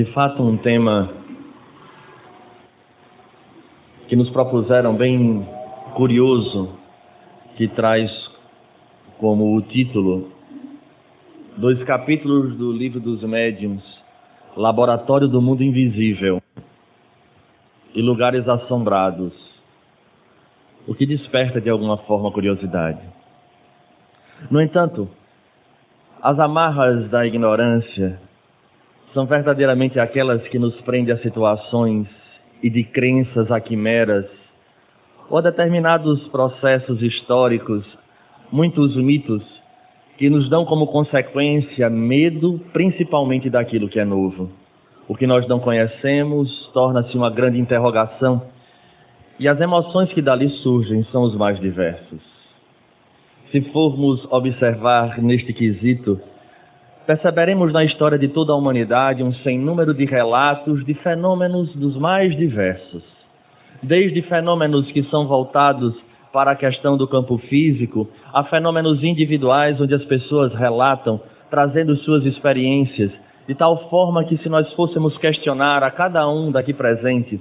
De fato, um tema que nos propuseram bem curioso, que traz como o título 2 capítulos do Livro dos Médiuns, Laboratório do Mundo Invisível e Lugares Assombrados, o que desperta de alguma forma curiosidade. No entanto, as amarras da ignorância são verdadeiramente aquelas que nos prendem a situações e de crenças a quimeras ou a determinados processos históricos, muitos mitos, que nos dão como consequência medo, principalmente daquilo que é novo. O que nós não conhecemos torna-se uma grande interrogação e as emoções que dali surgem são os mais diversos. Se formos observar neste quesito, perceberemos na história de toda a humanidade um sem número de relatos de fenômenos dos mais diversos. Desde fenômenos que são voltados para a questão do campo físico, a fenômenos individuais onde as pessoas relatam, trazendo suas experiências, de tal forma que se nós fôssemos questionar a cada um daqui presente,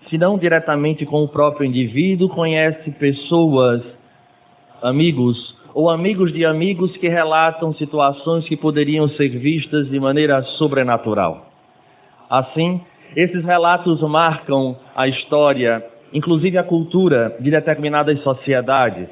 se não diretamente com o próprio indivíduo, conhece pessoas, amigos, ou amigos de amigos que relatam situações que poderiam ser vistas de maneira sobrenatural. Assim, esses relatos marcam a história, inclusive a cultura de determinadas sociedades,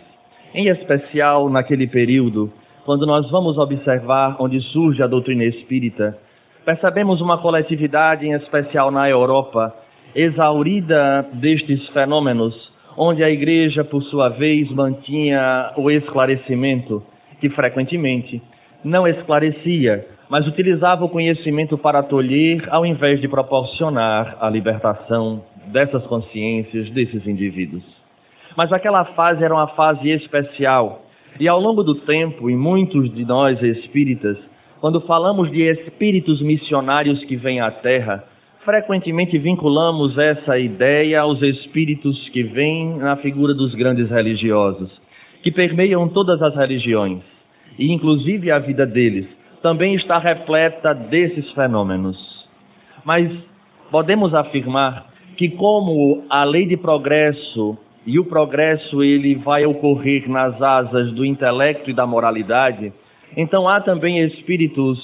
em especial naquele período, quando nós vamos observar onde surge a doutrina espírita, percebemos uma coletividade, em especial na Europa, exaurida destes fenômenos, onde a igreja, por sua vez, mantinha o esclarecimento, que frequentemente não esclarecia, mas utilizava o conhecimento para tolher, ao invés de proporcionar a libertação dessas consciências, desses indivíduos. Mas aquela fase era uma fase especial, e ao longo do tempo, e muitos de nós espíritas, quando falamos de espíritos missionários que vêm à Terra, frequentemente vinculamos essa ideia aos espíritos que vêm na figura dos grandes religiosos, que permeiam todas as religiões, e inclusive a vida deles também está repleta desses fenômenos. Mas podemos afirmar que como a lei de progresso, e o progresso ele vai ocorrer nas asas do intelecto e da moralidade, então há também espíritos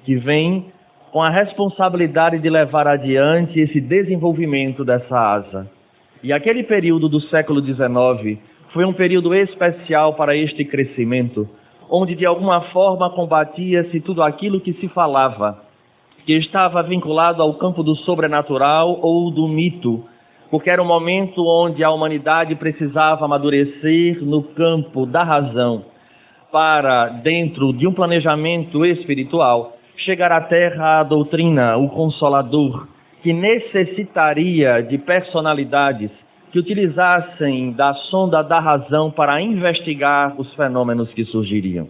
que vêm com a responsabilidade de levar adiante esse desenvolvimento dessa asa. E aquele período do século XIX foi um período especial para este crescimento, onde de alguma forma combatia-se tudo aquilo que se falava, que estava vinculado ao campo do sobrenatural ou do mito, porque era um momento onde a humanidade precisava amadurecer no campo da razão, para, dentro de um planejamento espiritual, chegar à Terra a doutrina, o Consolador, que necessitaria de personalidades que utilizassem da sonda da razão para investigar os fenômenos que surgiriam.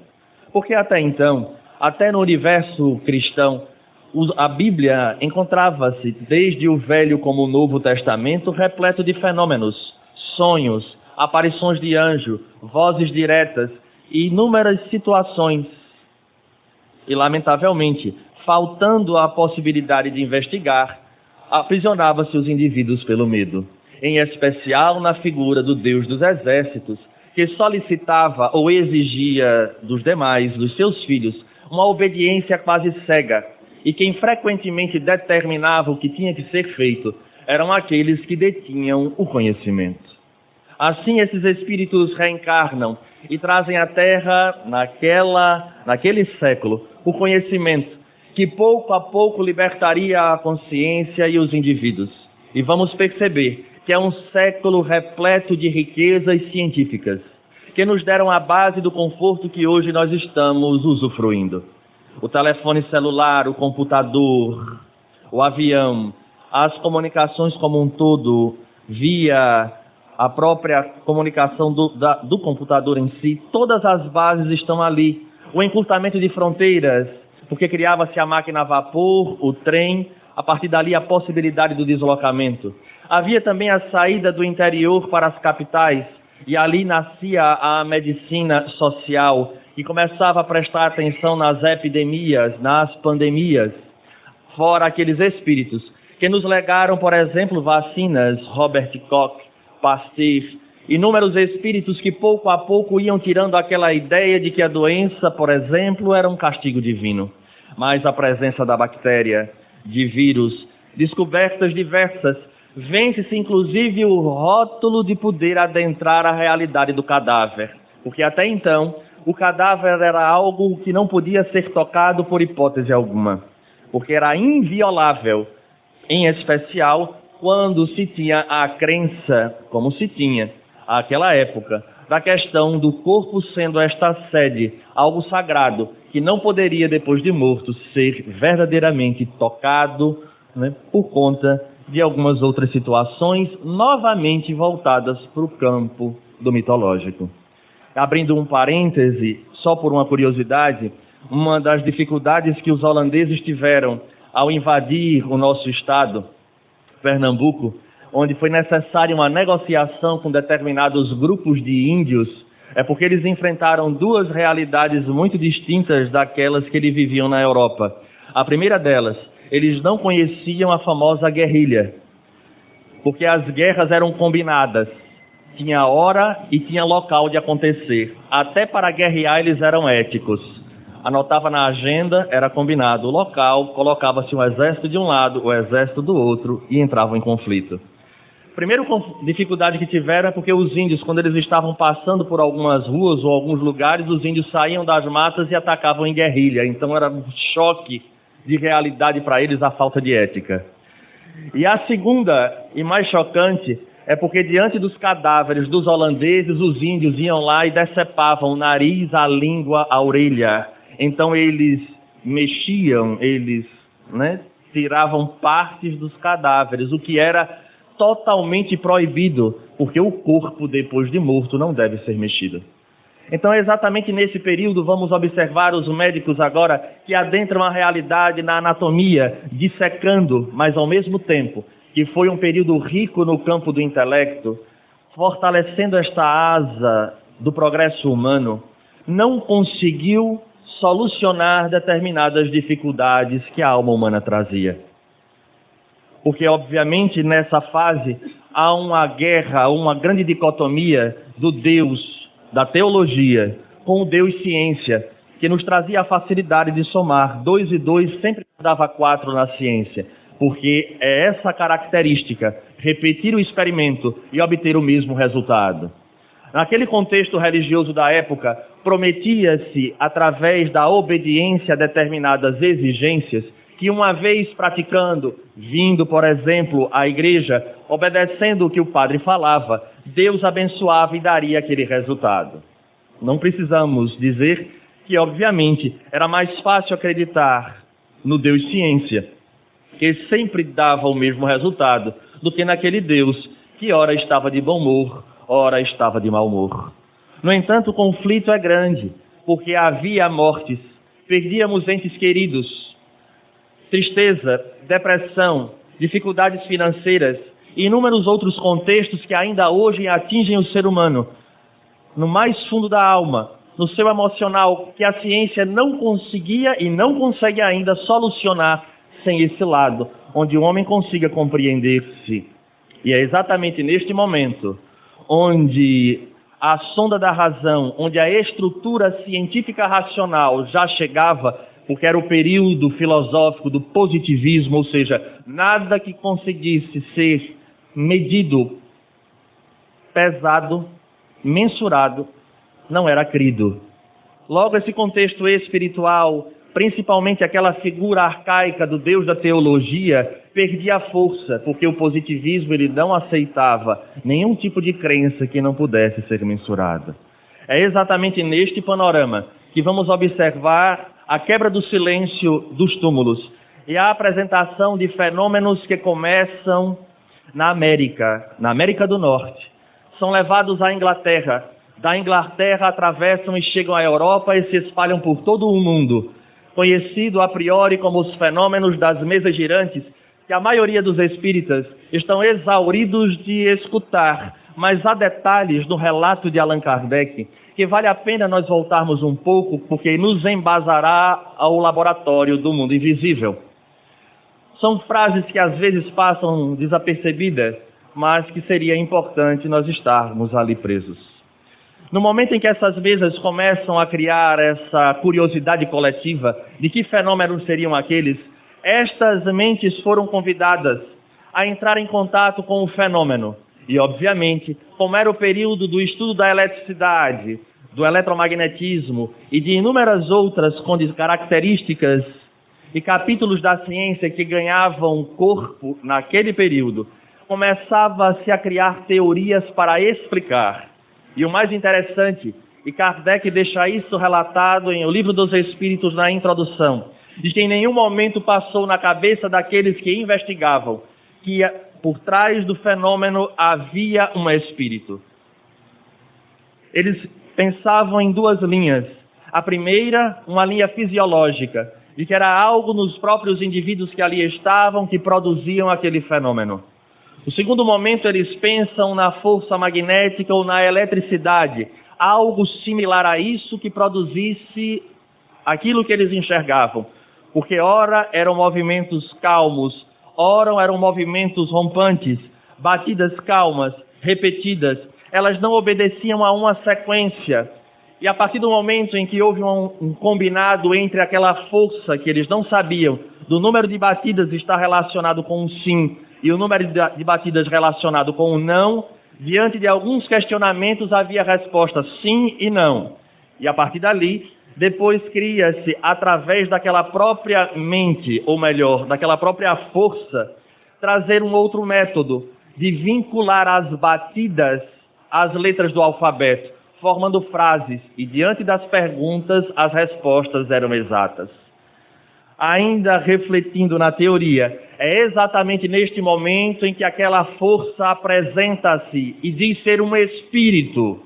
Porque até então, até no universo cristão, a Bíblia encontrava-se, desde o Velho como o Novo Testamento, repleto de fenômenos, sonhos, aparições de anjo, vozes diretas e inúmeras situações. E, lamentavelmente, faltando a possibilidade de investigar, aprisionava-se os indivíduos pelo medo, em especial na figura do Deus dos exércitos, que solicitava ou exigia dos demais, dos seus filhos, uma obediência quase cega, e quem frequentemente determinava o que tinha que ser feito eram aqueles que detinham o conhecimento. Assim, esses espíritos reencarnam e trazem à Terra, naquele século, o conhecimento que pouco a pouco libertaria a consciência e os indivíduos. E vamos perceber que é um século repleto de riquezas científicas, que nos deram a base do conforto que hoje nós estamos usufruindo. O telefone celular, o computador, o avião, as comunicações como um todo, via a própria comunicação do computador em si, todas as bases estão ali. O encurtamento de fronteiras, porque criava-se a máquina a vapor, o trem, a partir dali a possibilidade do deslocamento. Havia também a saída do interior para as capitais, e ali nascia a medicina social, que começava a prestar atenção nas epidemias, nas pandemias. fora aqueles espíritos que nos legaram, por exemplo, vacinas, Robert Koch, Pasteur, inúmeros espíritos que pouco a pouco iam tirando aquela ideia de que a doença, por exemplo, era um castigo divino. Mas a presença da bactéria, de vírus, descobertas diversas, vence-se inclusive o rótulo de poder adentrar a realidade do cadáver. Porque até então, o cadáver era algo que não podia ser tocado por hipótese alguma. Porque era inviolável, em especial quando se tinha a crença, como se tinha àquela época, da questão do corpo sendo esta sede, algo sagrado, que não poderia, depois de morto, ser verdadeiramente tocado, né, por conta de algumas outras situações novamente voltadas para o campo do mitológico. Abrindo um parêntese, só por uma curiosidade, uma das dificuldades que os holandeses tiveram ao invadir o nosso estado, Pernambuco, onde foi necessária uma negociação com determinados grupos de índios, é porque eles enfrentaram duas realidades muito distintas daquelas que eles viviam na Europa. A primeira delas, eles não conheciam a famosa guerrilha, porque as guerras eram combinadas. Tinha hora e tinha local de acontecer. Até para guerrear eles eram éticos. Anotava na agenda, era combinado o local, colocava-se um exército de um lado, o exército do outro e entravam em conflito. Primeira dificuldade que tiveram é porque os índios, quando eles estavam passando por algumas ruas ou alguns lugares, os índios saíam das matas e atacavam em guerrilha. Então era um choque de realidade para eles a falta de ética. E a segunda e mais chocante é porque diante dos cadáveres dos holandeses, os índios iam lá e decepavam o nariz, a língua, a orelha. Então eles mexiam, eles, tiravam partes dos cadáveres, o que era totalmente proibido, porque o corpo depois de morto não deve ser mexido. Então exatamente nesse período vamos observar os médicos agora que adentram a realidade na anatomia, dissecando, mas ao mesmo tempo que foi um período rico no campo do intelecto, fortalecendo esta asa do progresso humano, não conseguiu solucionar determinadas dificuldades que a alma humana trazia. Porque, obviamente, nessa fase há uma guerra, uma grande dicotomia do Deus, da teologia, com o Deus ciência, que nos trazia a facilidade de somar 2 e 2 sempre dava 4 na ciência. Porque é essa característica, repetir o experimento e obter o mesmo resultado. Naquele contexto religioso da época, prometia-se, através da obediência a determinadas exigências, que uma vez praticando, vindo, por exemplo, à igreja, obedecendo o que o padre falava, Deus abençoava e daria aquele resultado. Não precisamos dizer que, obviamente, era mais fácil acreditar no Deus ciência, que sempre dava o mesmo resultado, do que naquele Deus que ora estava de bom humor, ora estava de mau humor. No entanto, o conflito é grande, porque havia mortes, perdíamos entes queridos, tristeza, depressão, dificuldades financeiras e inúmeros outros contextos que ainda hoje atingem o ser humano, no mais fundo da alma, no seu emocional, que a ciência não conseguia e não consegue ainda solucionar sem esse lado, onde o homem consiga compreender-se. E é exatamente neste momento onde a sonda da razão, onde a estrutura científica racional já chegava, porque era o período filosófico do positivismo, ou seja, nada que conseguisse ser medido, pesado, mensurado, não era crido. Logo, esse contexto espiritual, principalmente aquela figura arcaica do Deus da teologia, perdia força, porque o positivismo ele não aceitava nenhum tipo de crença que não pudesse ser mensurada. É exatamente neste panorama que vamos observar a quebra do silêncio dos túmulos e a apresentação de fenômenos que começam na América do Norte. São levados à Inglaterra, da Inglaterra atravessam e chegam à Europa e se espalham por todo o mundo, conhecido a priori como os fenômenos das mesas girantes, que a maioria dos espíritas estão exauridos de escutar, mas há detalhes no relato de Allan Kardec que vale a pena nós voltarmos um pouco, porque nos embasará ao laboratório do mundo invisível. São frases que às vezes passam desapercebidas, mas que seria importante nós estarmos ali presos. No momento em que essas mesas começam a criar essa curiosidade coletiva de que fenômenos seriam aqueles, estas mentes foram convidadas a entrar em contato com o fenômeno. E, obviamente, como era o período do estudo da eletricidade, do eletromagnetismo e de inúmeras outras características e capítulos da ciência que ganhavam corpo naquele período, começava-se a criar teorias para explicar. E o mais interessante, e Kardec deixa isso relatado em O Livro dos Espíritos na introdução, de que em nenhum momento passou na cabeça daqueles que investigavam que por trás do fenômeno havia um espírito. Eles pensavam em duas linhas. A primeira, uma linha fisiológica, de que era algo nos próprios indivíduos que ali estavam que produziam aquele fenômeno. No segundo momento, eles pensam na força magnética ou na eletricidade, algo similar a isso que produzisse aquilo que eles enxergavam. Porque ora eram movimentos calmos, ora eram movimentos rompantes, batidas calmas, repetidas. Elas não obedeciam a uma sequência. E a partir do momento em que houve um combinado entre aquela força que eles não sabiam, do número de batidas estar relacionado com um sim e o número de batidas relacionado com um não, diante de alguns questionamentos havia resposta sim e não. E a partir dali, depois cria-se, através daquela própria mente, ou melhor, daquela própria força, trazer um outro método de vincular as batidas às letras do alfabeto, formando frases, e diante das perguntas, as respostas eram exatas. Ainda refletindo na teoria, é exatamente neste momento em que aquela força apresenta-se e diz ser um espírito.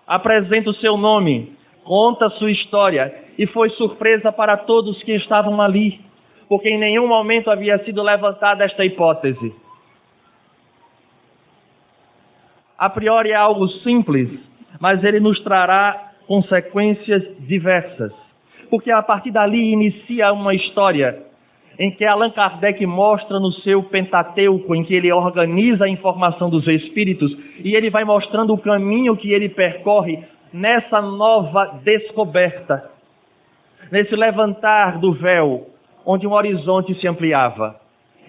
Apresenta o seu nome, conta a sua história, e foi surpresa para todos que estavam ali, porque em nenhum momento havia sido levantada esta hipótese. A priori é algo simples, mas ele nos trará consequências diversas. Porque a partir dali inicia uma história em que Allan Kardec mostra no seu Pentateuco, em que ele organiza a informação dos espíritos, e ele vai mostrando o caminho que ele percorre nessa nova descoberta, nesse levantar do véu, onde um horizonte se ampliava.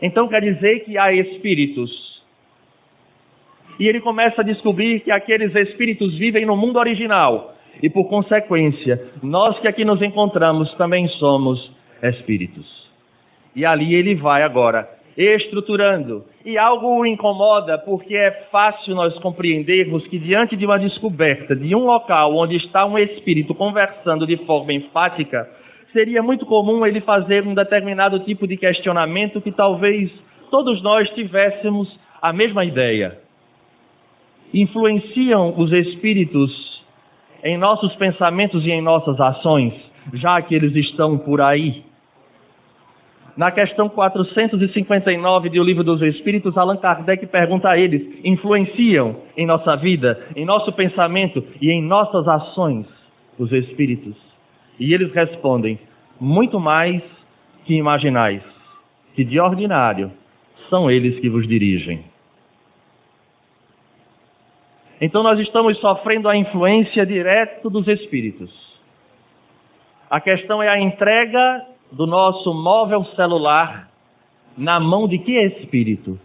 Então quer dizer que há espíritos. E ele começa a descobrir que aqueles espíritos vivem no mundo original. E por consequência, nós que aqui nos encontramos também somos espíritos. E ali ele vai agora estruturando. E algo o incomoda porque é fácil nós compreendermos que diante de uma descoberta de um local onde está um espírito conversando de forma enfática, seria muito comum ele fazer um determinado tipo de questionamento que talvez todos nós tivéssemos a mesma ideia. Influenciam os espíritos em nossos pensamentos e em nossas ações, já que eles estão por aí? Na questão 459 do Livro dos Espíritos, Allan Kardec pergunta a eles: influenciam em nossa vida, em nosso pensamento e em nossas ações os espíritos? E eles respondem: muito mais que imaginais, que de ordinário são eles que vos dirigem. Então nós estamos sofrendo a influência direta dos espíritos. A questão é a entrega do nosso móvel celular na mão de que espírito?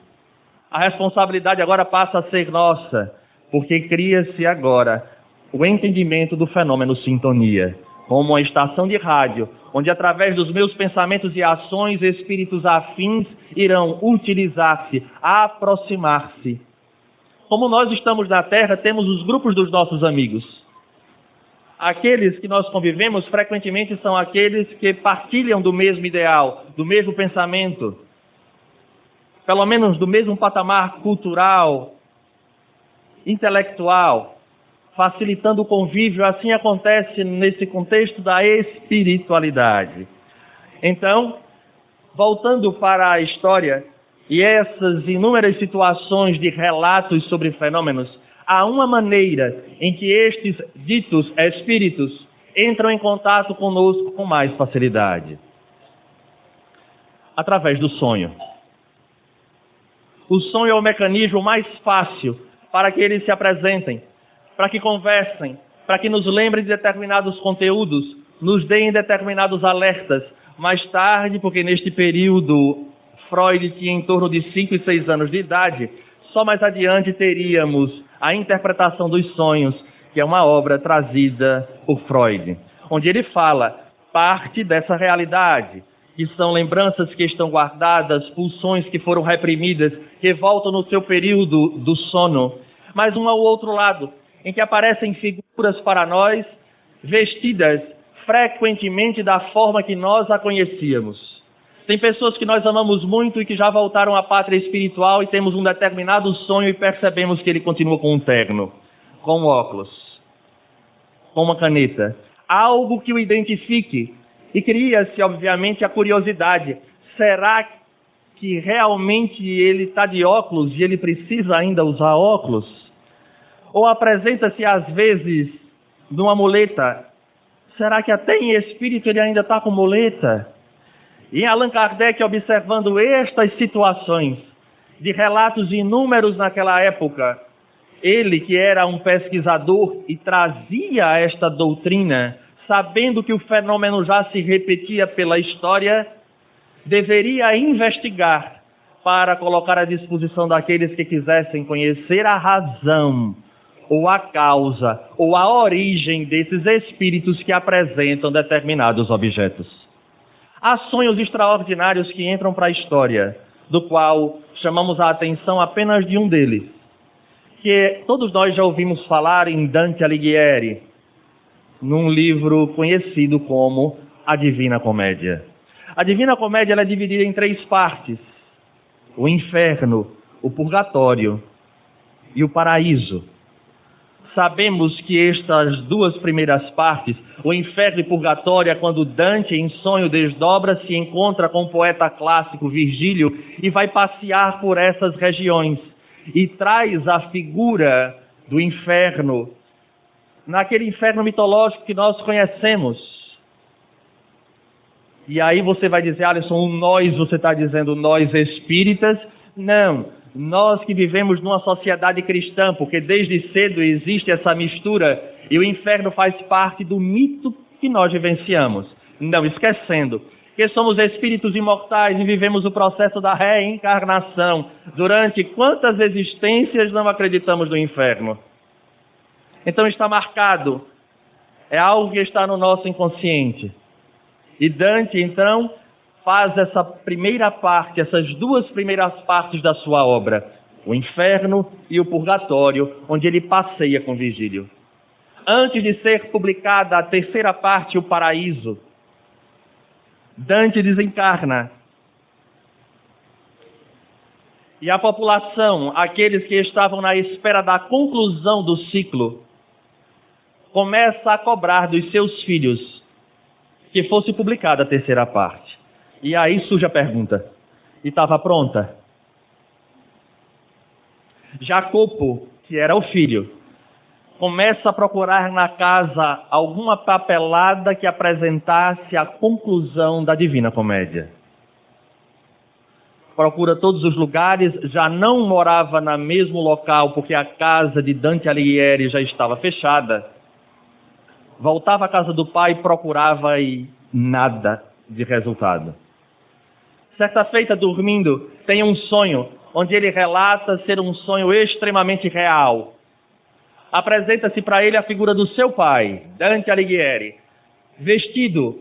A responsabilidade agora passa a ser nossa, porque cria-se agora o entendimento do fenômeno sintonia, como uma estação de rádio, onde através dos meus pensamentos e ações, espíritos afins irão utilizar-se, aproximar-se. Como nós estamos na Terra, temos os grupos dos nossos amigos. Aqueles que nós convivemos frequentemente são aqueles que partilham do mesmo ideal, do mesmo pensamento, pelo menos do mesmo patamar cultural, intelectual, facilitando o convívio. Assim acontece nesse contexto da espiritualidade. Então, voltando para a história e essas inúmeras situações de relatos sobre fenômenos, há uma maneira em que estes ditos espíritos entram em contato conosco com mais facilidade. através do sonho. O sonho é o mecanismo mais fácil para que eles se apresentem, para que conversem, para que nos lembrem de determinados conteúdos, nos deem determinados alertas. Mais tarde, porque neste período Freud tinha em torno de 5 e 6 anos de idade, só mais adiante teríamos a interpretação dos sonhos, que é uma obra trazida por Freud, onde ele fala parte dessa realidade, que são lembranças que estão guardadas, pulsões que foram reprimidas, que voltam no seu período do sono, mas um ao outro lado, em que aparecem figuras para nós vestidas frequentemente da forma que nós a conhecíamos. Tem pessoas que nós amamos muito e que já voltaram à pátria espiritual e temos um determinado sonho e percebemos que ele continua com um terno, com um óculos, com uma caneta. Algo que o identifique. E cria-se, obviamente, a curiosidade. Será que realmente ele está de óculos e ele precisa ainda usar óculos? Ou apresenta-se, às vezes, numa muleta. Será que até em espírito ele ainda está com muleta? E Allan Kardec, observando estas situações, de relatos inúmeros naquela época, ele que era um pesquisador e trazia esta doutrina, sabendo que o fenômeno já se repetia pela história, deveria investigar para colocar à disposição daqueles que quisessem conhecer a razão, ou a causa, ou a origem desses espíritos que apresentam determinados objetos. Há sonhos extraordinários que entram para a história, do qual chamamos a atenção apenas de um deles, que todos nós já ouvimos falar em Dante Alighieri, num livro conhecido como A Divina Comédia. A Divina Comédia ela é dividida em 3 partes: o inferno, o purgatório e o paraíso. Sabemos que estas 2 primeiras partes, o inferno e o purgatório, é quando Dante, em sonho, desdobra, se encontra com o poeta clássico Virgílio e vai passear por essas regiões e traz a figura do inferno, naquele inferno mitológico que nós conhecemos. E aí você vai dizer, Alisson, nós, você está dizendo nós espíritas? Não. Nós que vivemos numa sociedade cristã, porque desde cedo existe essa mistura e o inferno faz parte do mito que nós vivenciamos. Não esquecendo que somos espíritos imortais e vivemos o processo da reencarnação. Durante quantas existências não acreditamos no inferno? Então está marcado, é algo que está no nosso inconsciente. E Dante, então, faz essa primeira parte, essas 2 primeiras partes da sua obra, o inferno e o purgatório, onde ele passeia com Virgílio. Antes de ser publicada a 3ª parte, o paraíso, Dante desencarna. E a população, aqueles que estavam na espera da conclusão do ciclo, começa a cobrar dos seus filhos que fosse publicada a 3ª parte. E aí surge a pergunta: e estava pronta? Jacopo, que era o filho, começa a procurar na casa alguma papelada que apresentasse a conclusão da Divina Comédia. Procura todos os lugares, já não morava no mesmo local, porque a casa de Dante Alighieri já estava fechada. Voltava à casa do pai, procurava e nada de resultado. Certa feita, dormindo, tem um sonho, onde ele relata ser um sonho extremamente real. Apresenta-se para ele a figura do seu pai, Dante Alighieri, vestido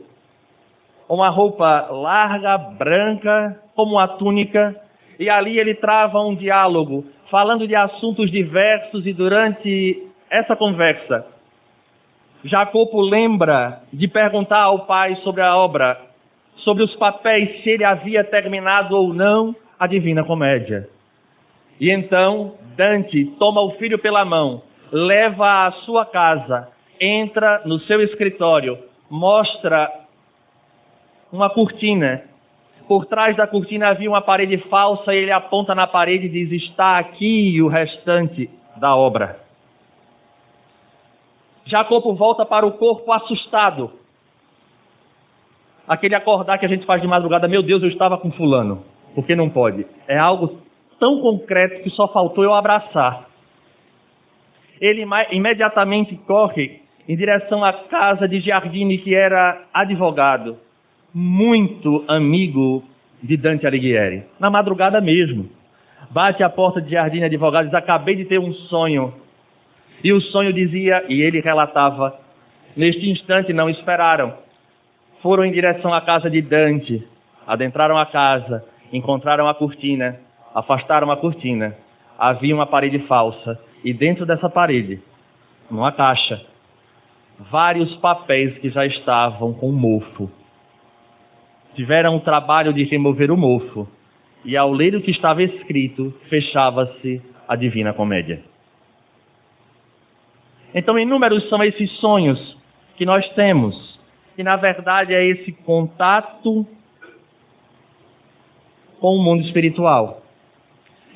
com uma roupa larga, branca, como uma túnica, e ali ele trava um diálogo, falando de assuntos diversos, e durante essa conversa, Jacopo lembra de perguntar ao pai sobre a obra, sobre os papéis, se ele havia terminado ou não a Divina Comédia. E então Dante toma o filho pela mão, leva à sua casa, entra no seu escritório, mostra uma cortina. Por trás da cortina havia uma parede falsa e ele aponta na parede e diz: está aqui o restante da obra. Jacopo volta para o corpo assustado, Aquele acordar que a gente faz de madrugada, meu Deus, eu estava com fulano. Porque não pode. É algo tão concreto que só faltou eu abraçar. Ele imediatamente corre em direção à casa de Giardini, que era advogado, muito amigo de Dante Alighieri. Na madrugada mesmo. Bate à porta de Giardini, advogado, diz: acabei de ter um sonho. E o sonho dizia, e ele relatava: neste instante não esperaram. Foram em direção à casa de Dante, adentraram a casa, encontraram a cortina, afastaram a cortina. Havia uma parede falsa, e dentro dessa parede, numa caixa, vários papéis que já estavam com mofo. Tiveram o trabalho de remover o mofo, e ao ler o que estava escrito, fechava-se a Divina Comédia. Então, inúmeros são esses sonhos que nós temos, que na verdade é esse contato com o mundo espiritual.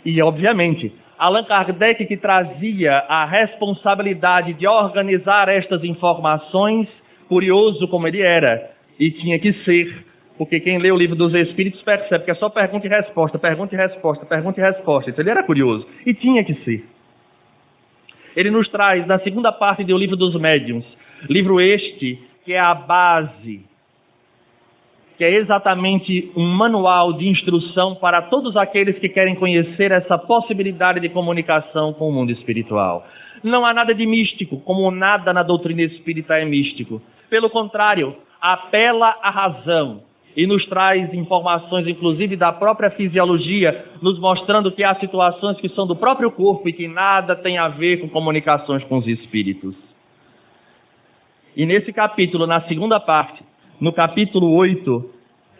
E, obviamente, Allan Kardec, que trazia a responsabilidade de organizar estas informações, curioso como ele era, e tinha que ser, porque quem lê o Livro dos Espíritos percebe que é só pergunta e resposta, pergunta e resposta, pergunta e resposta. Então ele era curioso, e tinha que ser. Ele nos traz, na segunda parte do Livro dos Médiuns, livro este que é a base, que é exatamente um manual de instrução para todos aqueles que querem conhecer essa possibilidade de comunicação com o mundo espiritual. Não há nada de místico, como nada na doutrina espírita é místico. Pelo contrário, apela à razão e nos traz informações, inclusive da própria fisiologia, nos mostrando que há situações que são do próprio corpo e que nada tem a ver com comunicações com os espíritos. E nesse capítulo, na segunda parte, no capítulo 8,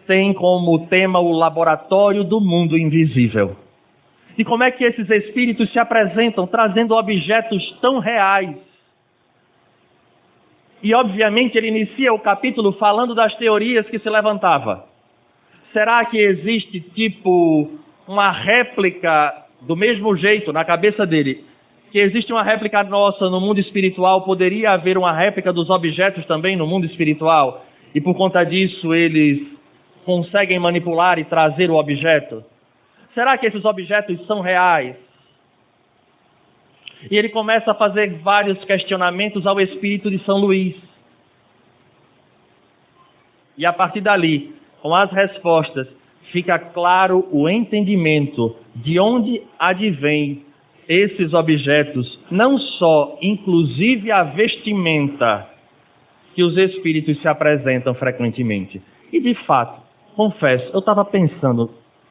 tem como tema o laboratório do mundo invisível. E como é que esses espíritos se apresentam, trazendo objetos tão reais. E, obviamente, ele inicia o capítulo falando das teorias que se levantava. Será que existe, tipo, uma réplica do mesmo jeito na cabeça dele? Que existe uma réplica nossa no mundo espiritual, poderia haver uma réplica dos objetos também no mundo espiritual? E por conta disso eles conseguem manipular e trazer o objeto? Será que esses objetos são reais? E ele começa a fazer vários questionamentos ao espírito de São Luís. E a partir dali, com as respostas, fica claro o entendimento de onde advém esses objetos, não só, inclusive a vestimenta que os espíritos se apresentam frequentemente. E de fato, confesso, eu estava pensando,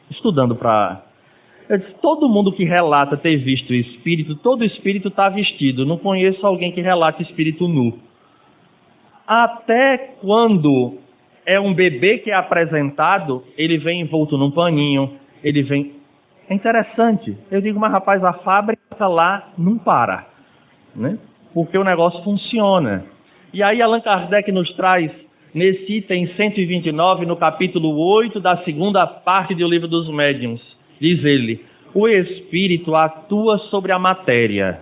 estudando para... Eu disse, todo mundo que relata ter visto o espírito, todo espírito está vestido. Não conheço alguém que relate espírito nu. Até quando é um bebê que é apresentado, ele vem envolto num paninho, ele vem... É interessante. Eu digo, mas rapaz, a fábrica lá não para, né? Porque o negócio funciona. E aí Allan Kardec nos traz, nesse item 129, no capítulo 8 da segunda parte do Livro dos Médiuns, diz ele: o espírito atua sobre a matéria.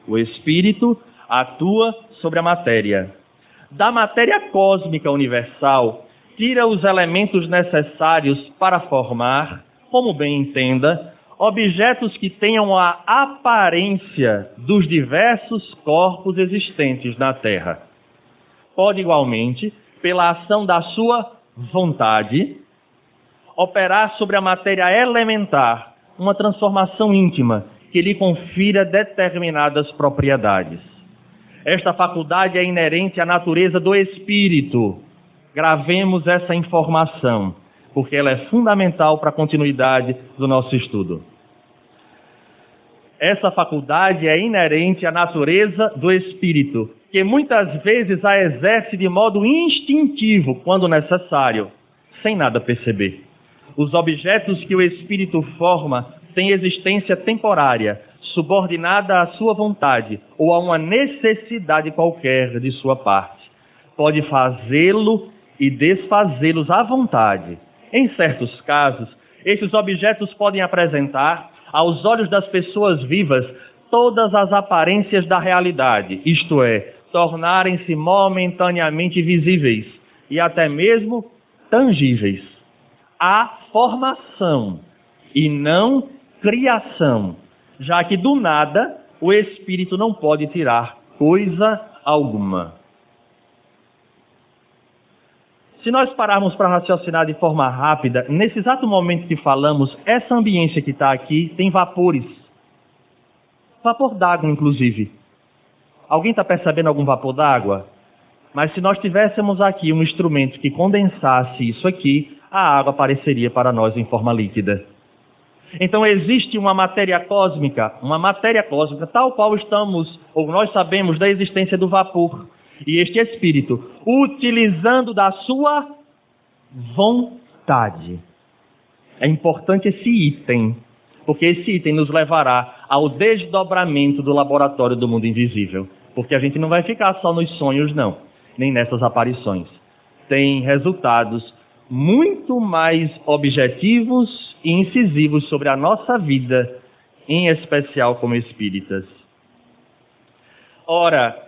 O espírito atua sobre a matéria. Da matéria cósmica universal, tira os elementos necessários para formar, como bem entenda, objetos que tenham a aparência dos diversos corpos existentes na Terra. Pode igualmente, pela ação da sua vontade, operar sobre a matéria elementar uma transformação íntima que lhe confira determinadas propriedades. Esta faculdade é inerente à natureza do espírito. Gravemos essa informação, porque ela é fundamental para a continuidade do nosso estudo. Essa faculdade é inerente à natureza do espírito, que muitas vezes a exerce de modo instintivo, quando necessário, sem nada perceber. Os objetos que o espírito forma têm existência temporária, subordinada à sua vontade ou a uma necessidade qualquer de sua parte. Pode fazê-lo e desfazê-los à vontade. Em certos casos, esses objetos podem apresentar, aos olhos das pessoas vivas, todas as aparências da realidade, isto é, tornarem-se momentaneamente visíveis, e até mesmo tangíveis. Há formação e não criação, já que do nada o Espírito não pode tirar coisa alguma. Se nós pararmos para raciocinar de forma rápida, nesse exato momento que falamos, essa ambiência que está aqui tem vapores. Vapor d'água, inclusive. Alguém está percebendo algum vapor d'água? Mas se nós tivéssemos aqui um instrumento que condensasse isso aqui, a água apareceria para nós em forma líquida. Então existe uma matéria cósmica tal qual estamos, ou nós sabemos da existência do vapor. E este Espírito, utilizando da sua vontade. É importante esse item, porque esse item nos levará ao desdobramento do laboratório do mundo invisível. Porque a gente não vai ficar só nos sonhos, não, nem nessas aparições. Tem resultados muito mais objetivos e incisivos sobre a nossa vida, em especial como espíritas. Ora,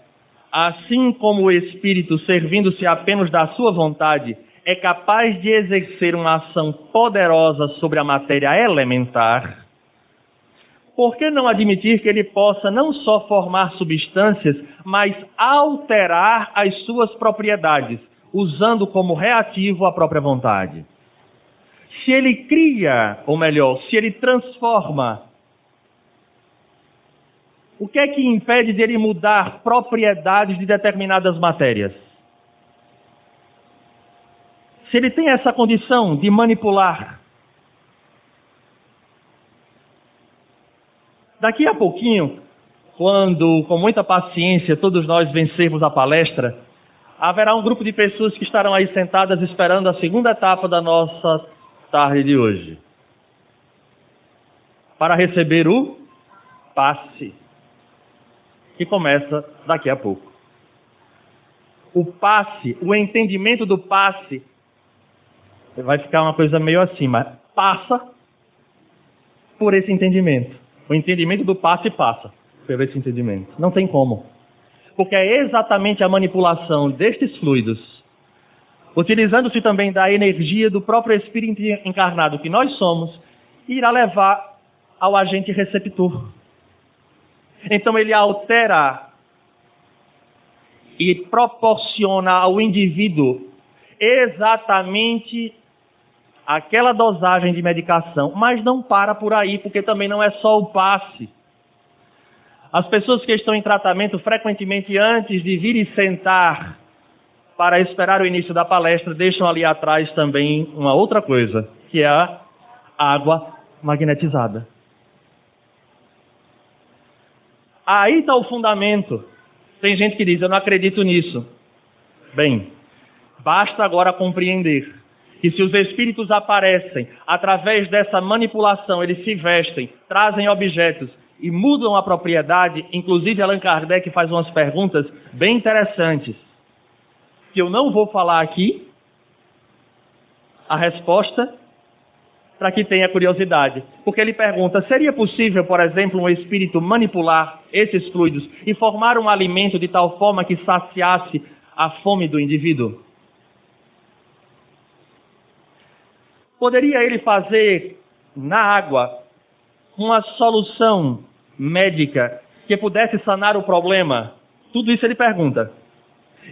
assim como o Espírito, servindo-se apenas da sua vontade, é capaz de exercer uma ação poderosa sobre a matéria elementar, por que não admitir que ele possa não só formar substâncias, mas alterar as suas propriedades, usando como reativo a própria vontade? Se ele cria, ou melhor, se ele transforma, o que é que impede de ele mudar propriedades de determinadas matérias? Se ele tem essa condição de manipular, daqui a pouquinho, quando com muita paciência todos nós vencermos a palestra, haverá um grupo de pessoas que estarão aí sentadas esperando a segunda etapa da nossa tarde de hoje, para receber o passe, que começa daqui a pouco. O passe, o entendimento do passe, vai ficar uma coisa meio assim, mas passa por esse entendimento. O entendimento do passe passa por esse entendimento. Não tem como. Porque é exatamente a manipulação destes fluidos, utilizando-se também da energia do próprio Espírito encarnado que nós somos, irá levar ao agente receptor. Então ele altera e proporciona ao indivíduo exatamente aquela dosagem de medicação, mas não para por aí, porque também não é só o passe. As pessoas que estão em tratamento, frequentemente antes de vir e sentar para esperar o início da palestra, deixam ali atrás também uma outra coisa, que é a água magnetizada. Aí está o fundamento. Tem gente que diz, eu não acredito nisso. Bem, basta agora compreender que se os espíritos aparecem através dessa manipulação, eles se vestem, trazem objetos e mudam a propriedade, inclusive Allan Kardec faz umas perguntas bem interessantes, que eu não vou falar aqui, a resposta, para que tenha curiosidade. Porque ele pergunta, seria possível, por exemplo, um espírito manipular esses fluidos e formar um alimento de tal forma que saciasse a fome do indivíduo? Poderia ele fazer na água uma solução médica que pudesse sanar o problema? Tudo isso ele pergunta.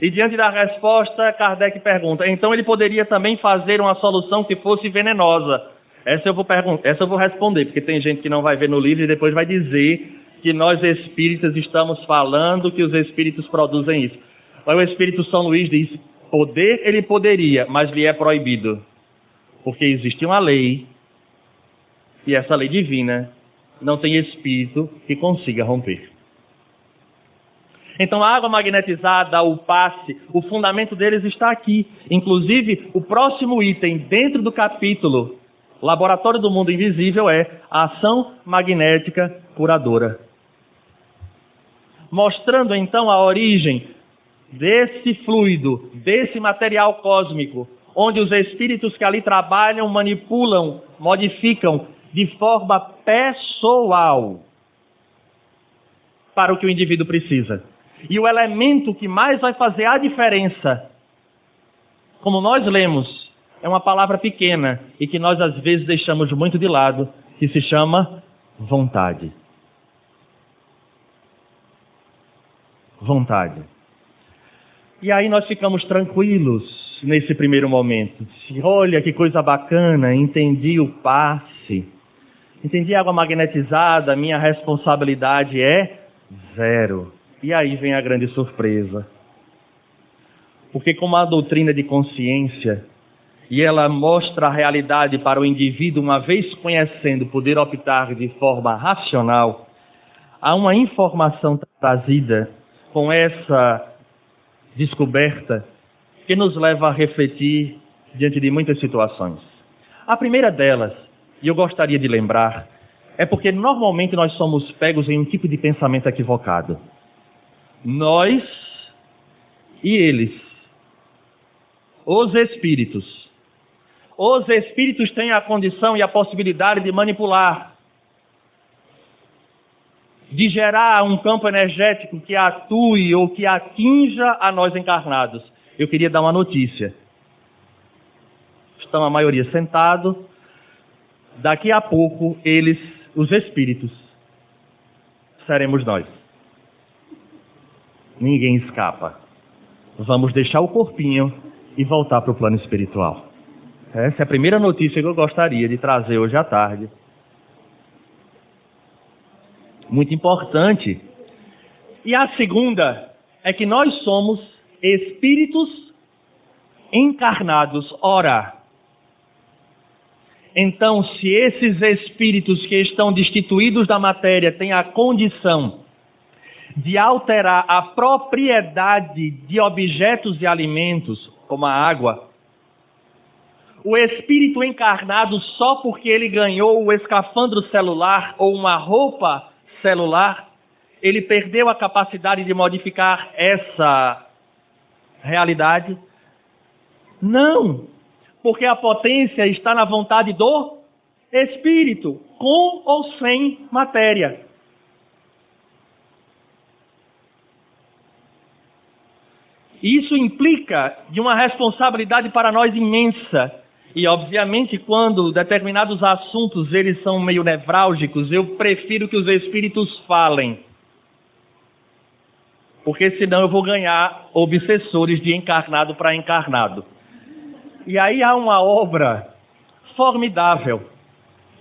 E diante da resposta, Kardec pergunta, então ele poderia também fazer uma solução que fosse venenosa? Essa eu vou responder, porque tem gente que não vai ver no livro e depois vai dizer que nós espíritas estamos falando que os espíritos produzem isso. Mas o Espírito São Luís diz, poder ele poderia, mas lhe é proibido. Porque existe uma lei, e essa lei divina não tem espírito que consiga romper. Então a água magnetizada, o passe, o fundamento deles está aqui. Inclusive, o próximo item dentro do capítulo Laboratório do Mundo Invisível é a ação magnética curadora. Mostrando então a origem desse fluido, desse material cósmico, onde os espíritos que ali trabalham manipulam, modificam de forma pessoal para o que o indivíduo precisa. E o elemento que mais vai fazer a diferença como nós lemos, é uma palavra pequena e que nós às vezes deixamos muito de lado, que se chama vontade. Vontade. E aí nós ficamos tranquilos nesse primeiro momento. Olha que coisa bacana, entendi o passe, entendi a água magnetizada, minha responsabilidade é zero. E aí vem a grande surpresa. Porque como a doutrina de consciência, e ela mostra a realidade para o indivíduo, uma vez conhecendo, poder optar de forma racional, há uma informação trazida com essa descoberta que nos leva a refletir diante de muitas situações. A primeira delas, e eu gostaria de lembrar, é porque normalmente nós somos pegos em um tipo de pensamento equivocado. Nós e eles, os espíritos. Os espíritos têm a condição e a possibilidade de manipular, de gerar um campo energético que atue ou que atinja a nós encarnados. Eu queria dar uma notícia. Estão a maioria sentado. Daqui a pouco, eles, os espíritos, seremos nós. Ninguém escapa. Vamos deixar o corpinho e voltar para o plano espiritual. Essa é a primeira notícia que eu gostaria de trazer hoje à tarde. Muito importante. E a segunda é que nós somos espíritos encarnados. Ora, então, se esses espíritos que estão destituídos da matéria têm a condição de alterar a propriedade de objetos e alimentos, como a água, o espírito encarnado, só porque ele ganhou o escafandro celular ou uma roupa celular, ele perdeu a capacidade de modificar essa realidade? Não, porque a potência está na vontade do espírito, com ou sem matéria. Isso implica de uma responsabilidade para nós imensa. E, obviamente, quando determinados assuntos eles são meio nevrálgicos, eu prefiro que os espíritos falem. Porque senão eu vou ganhar obsessores de encarnado para encarnado. E aí há uma obra formidável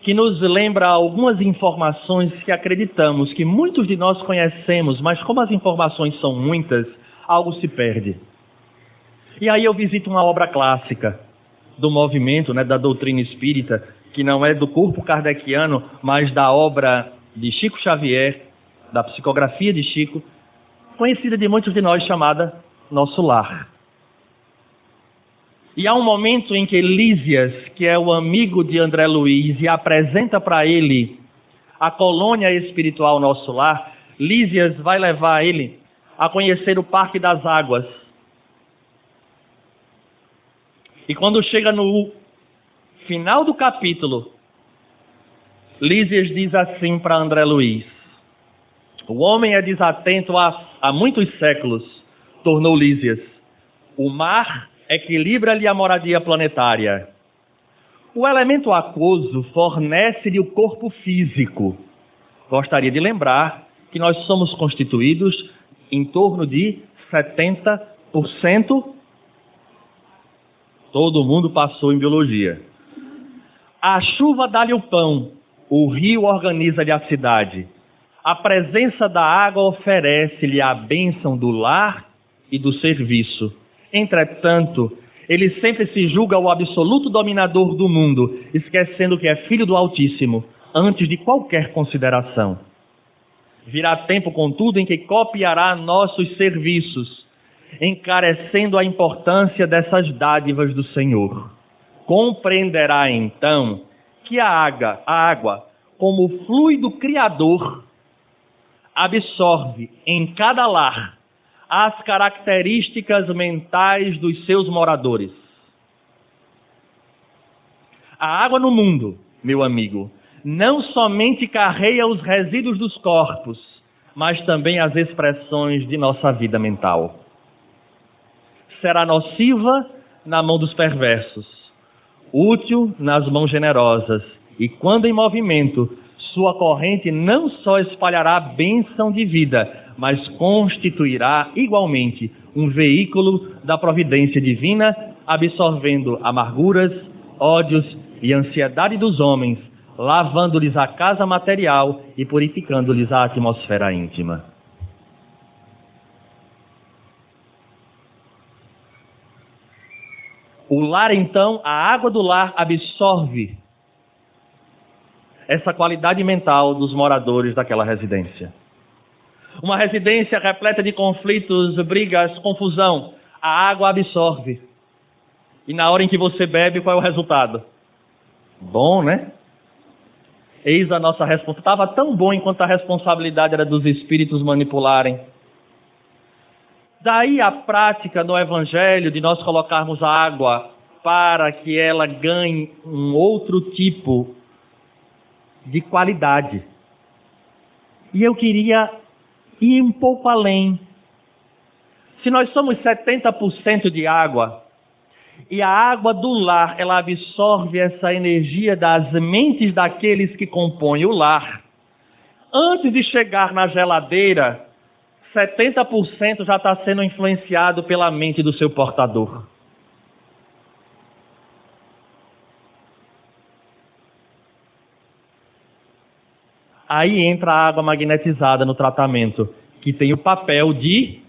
que nos lembra algumas informações que acreditamos que muitos de nós conhecemos, mas como as informações são muitas, algo se perde. E aí eu visito uma obra clássica do movimento, da doutrina espírita, que não é do corpo kardeciano, mas da obra de Chico Xavier, da psicografia de Chico, conhecida de muitos de nós, chamada Nosso Lar. E há um momento em que Lísias, que é o amigo de André Luiz, e apresenta para ele a colônia espiritual Nosso Lar, Lísias vai levar ele a conhecer o Parque das Águas. E quando chega no final do capítulo, Lísias diz assim para André Luiz: o homem é desatento há muitos séculos, tornou Lísias. O mar equilibra-lhe a moradia planetária. O elemento aquoso fornece-lhe o corpo físico. Gostaria de lembrar que nós somos constituídos em torno de 70%. Todo mundo passou em biologia. A chuva dá-lhe o pão, o rio organiza-lhe a cidade. A presença da água oferece-lhe a bênção do lar e do serviço. Entretanto, ele sempre se julga o absoluto dominador do mundo, esquecendo que é filho do Altíssimo, antes de qualquer consideração. Virá tempo, contudo, em que copiará nossos serviços, encarecendo a importância dessas dádivas do Senhor. Compreenderá então que a água, como fluido criador, absorve em cada lar as características mentais dos seus moradores. A água no mundo, meu amigo, não somente carrega os resíduos dos corpos, mas também as expressões de nossa vida mental. Será nociva na mão dos perversos, útil nas mãos generosas, e quando em movimento, sua corrente não só espalhará a bênção de vida, mas constituirá igualmente um veículo da providência divina, absorvendo amarguras, ódios e ansiedade dos homens, lavando-lhes a casa material e purificando-lhes a atmosfera íntima. O lar, então, a água do lar absorve essa qualidade mental dos moradores daquela residência. Uma residência repleta de conflitos, brigas, confusão. A água absorve. E na hora em que você bebe, qual é o resultado? Bom, né? Eis a nossa responsabilidade. Estava tão bom enquanto a responsabilidade era dos espíritos manipularem. Daí a prática no Evangelho de nós colocarmos a água para que ela ganhe um outro tipo de qualidade. E eu queria ir um pouco além. Se nós somos 70% de água, e a água do lar, ela absorve essa energia das mentes daqueles que compõem o lar, antes de chegar na geladeira, 70% já está sendo influenciado pela mente do seu portador. Aí entra a água magnetizada no tratamento, que tem o papel de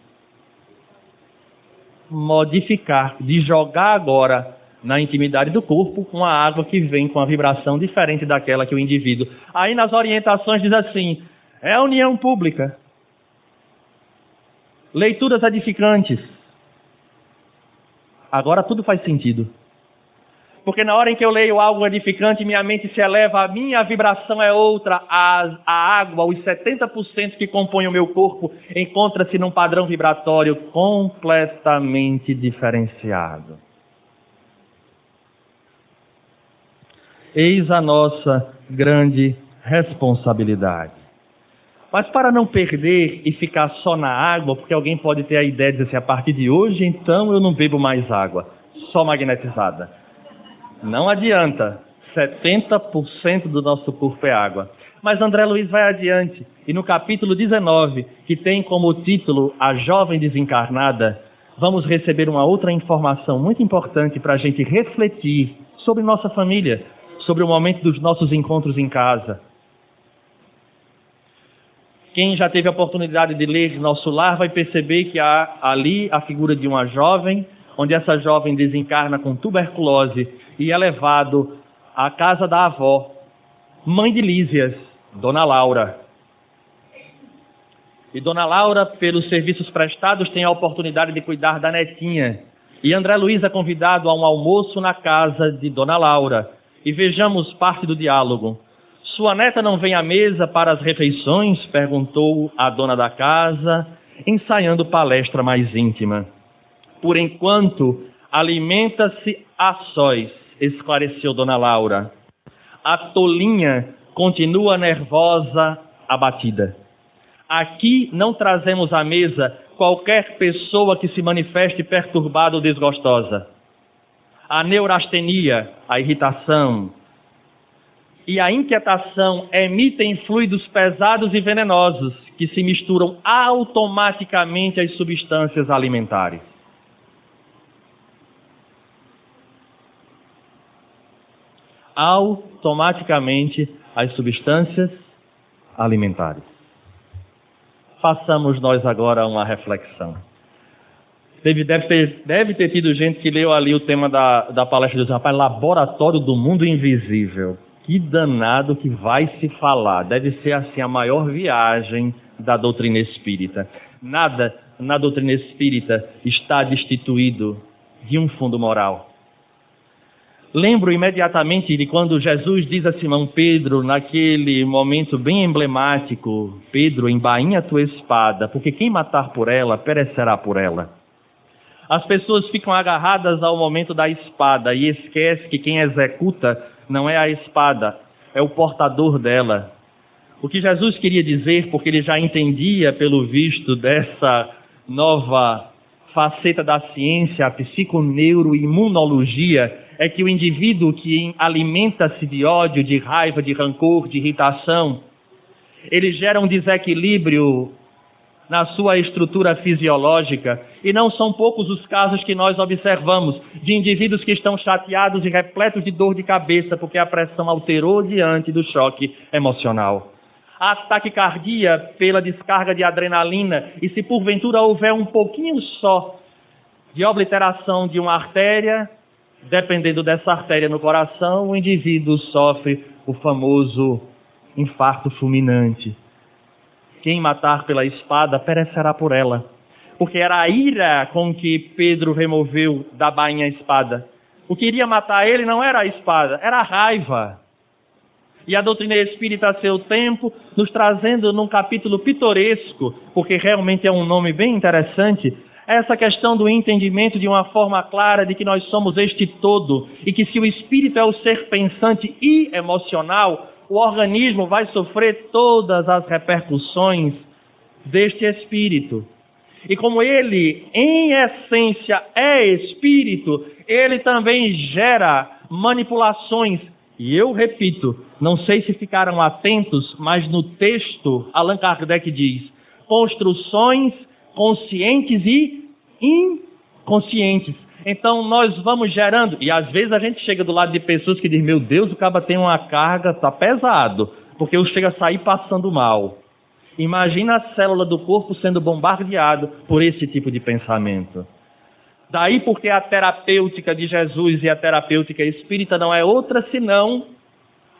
modificar, de jogar agora na intimidade do corpo uma água que vem com a vibração diferente daquela que o indivíduo. Aí nas orientações diz assim, é união pública, leituras edificantes. Agora tudo faz sentido. Porque na hora em que eu leio algo edificante, minha mente se eleva, a minha vibração é outra, a água, os 70% que compõem o meu corpo, encontra-se num padrão vibratório completamente diferenciado. Eis a nossa grande responsabilidade. Mas para não perder e ficar só na água, porque alguém pode ter a ideia de dizer assim, a partir de hoje, então eu não bebo mais água, só magnetizada. Não adianta, 70% do nosso corpo é água. Mas André Luiz vai adiante, e no capítulo 19, que tem como título A Jovem Desencarnada, vamos receber uma outra informação muito importante para a gente refletir sobre nossa família, sobre o momento dos nossos encontros em casa. Quem já teve a oportunidade de ler Nosso Lar vai perceber que há ali a figura de uma jovem, onde essa jovem desencarna com tuberculose e é levado à casa da avó, mãe de Lísias, Dona Laura. E Dona Laura, pelos serviços prestados, tem a oportunidade de cuidar da netinha. E André Luiz é convidado a um almoço na casa de Dona Laura. E vejamos parte do diálogo. Sua neta não vem à mesa para as refeições? Perguntou a dona da casa, ensaiando palestra mais íntima. Por enquanto, alimenta-se a sós, esclareceu Dona Laura. A tolinha continua nervosa, abatida. Aqui não trazemos à mesa qualquer pessoa que se manifeste perturbada ou desgostosa. A neurastenia, a irritação e a inquietação emitem fluidos pesados e venenosos que se misturam automaticamente às substâncias alimentares. Automaticamente às substâncias alimentares. Façamos nós agora uma reflexão. Deve ter tido gente que leu ali o tema da palestra dos rapazes, Laboratório do Mundo Invisível. Que danado que vai se falar. Deve ser assim a maior viagem da doutrina espírita. Nada na doutrina espírita está destituído de um fundo moral. Lembro imediatamente de quando Jesus diz a Simão Pedro, naquele momento bem emblemático, Pedro, embainha a tua espada, porque quem matar por ela, perecerá por ela. As pessoas ficam agarradas ao momento da espada e esquecem que quem executa não é a espada, é o portador dela. O que Jesus queria dizer, porque ele já entendia pelo visto dessa nova faceta da ciência, a psiconeuroimunologia, é que o indivíduo que alimenta-se de ódio, de raiva, de rancor, de irritação, ele gera um desequilíbrio na sua estrutura fisiológica, e não são poucos os casos que nós observamos de indivíduos que estão chateados e repletos de dor de cabeça porque a pressão alterou diante do choque emocional. A taquicardia pela descarga de adrenalina, e se porventura houver um pouquinho só de obliteração de uma artéria, dependendo dessa artéria no coração, o indivíduo sofre o famoso infarto fulminante. Quem matar pela espada perecerá por ela. Porque era a ira com que Pedro removeu da bainha a espada. O que iria matar ele não era a espada, era a raiva. E a doutrina espírita, a seu tempo, nos trazendo num capítulo pitoresco, porque realmente é um nome bem interessante, essa questão do entendimento de uma forma clara de que nós somos este todo, e que se o espírito é o ser pensante e emocional, o organismo vai sofrer todas as repercussões deste espírito. E como ele, em essência, é espírito, ele também gera manipulações. E eu repito, não sei se ficaram atentos, mas no texto, Allan Kardec diz, construções conscientes e inconscientes. Então nós vamos gerando, e às vezes a gente chega do lado de pessoas que dizem, meu Deus, o cara tem uma carga, está pesado, porque eu chego a sair passando mal. Imagina a célula do corpo sendo bombardeado por esse tipo de pensamento. Daí porque a terapêutica de Jesus e a terapêutica espírita não é outra senão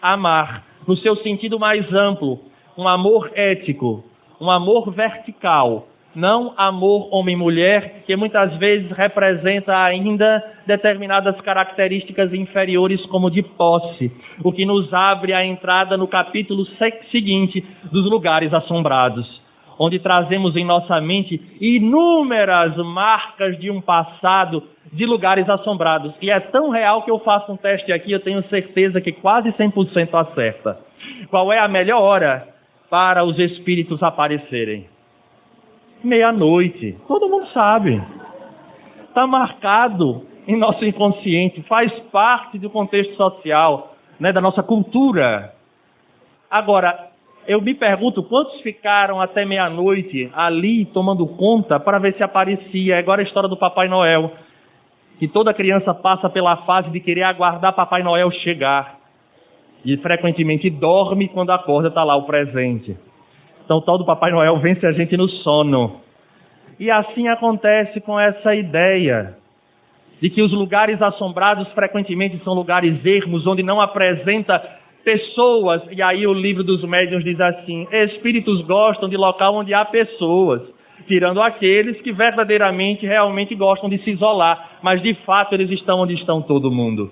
amar, no seu sentido mais amplo, um amor ético, um amor vertical, não amor homem-mulher, que muitas vezes representa ainda determinadas características inferiores como de posse, o que nos abre a entrada no capítulo seguinte dos lugares assombrados, onde trazemos em nossa mente inúmeras marcas de um passado de lugares assombrados. E é tão real que eu faço um teste aqui, eu tenho certeza que quase 100% acerta. Qual é a melhor hora para os espíritos aparecerem? Meia-noite. Todo mundo sabe. Está marcado em nosso inconsciente, faz parte do contexto social, né, da nossa cultura. Agora, eu me pergunto quantos ficaram até meia-noite ali tomando conta para ver se aparecia. Agora a história do Papai Noel, que toda criança passa pela fase de querer aguardar Papai Noel chegar. E frequentemente dorme, quando acorda está lá o presente. Então o tal do Papai Noel vence a gente no sono. E assim acontece com essa ideia de que os lugares assombrados frequentemente são lugares ermos, onde não apresenta pessoas. E aí o livro dos médiuns diz assim, espíritos gostam de local onde há pessoas, tirando aqueles que verdadeiramente, realmente gostam de se isolar, mas de fato eles estão onde estão todo mundo.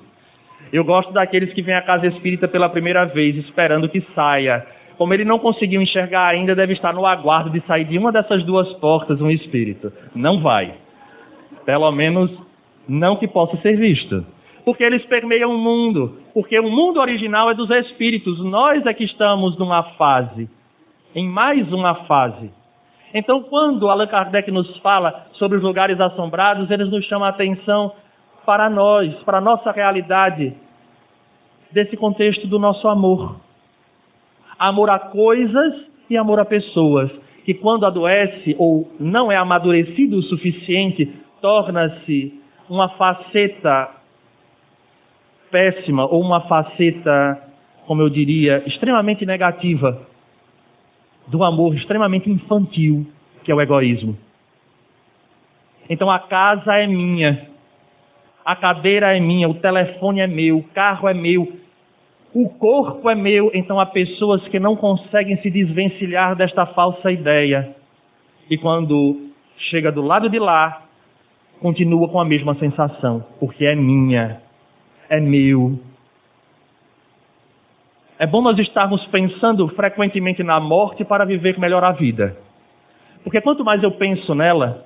Eu gosto daqueles que vêm à casa espírita pela primeira vez, esperando que saia. Como ele não conseguiu enxergar ainda, deve estar no aguardo de sair de uma dessas duas portas um espírito. Não vai. Pelo menos não que possa ser visto. Porque eles permeiam o mundo. Porque o mundo original é dos espíritos. Nós é que estamos numa fase. Em mais uma fase. Então, quando Allan Kardec nos fala sobre os lugares assombrados, eles nos chamam a atenção para nós, para a nossa realidade, desse contexto do nosso amor. Amor a coisas e amor a pessoas, que quando adoece ou não é amadurecido o suficiente, torna-se uma faceta péssima ou uma faceta, como eu diria, extremamente negativa do amor extremamente infantil, que é o egoísmo. Então a casa é minha, a cadeira é minha, o telefone é meu, o carro é meu, o corpo é meu. Então há pessoas que não conseguem se desvencilhar desta falsa ideia. E quando chega do lado de lá, continua com a mesma sensação, porque é minha, é meu. É bom nós estarmos pensando frequentemente na morte para viver melhor a vida. Porque quanto mais eu penso nela,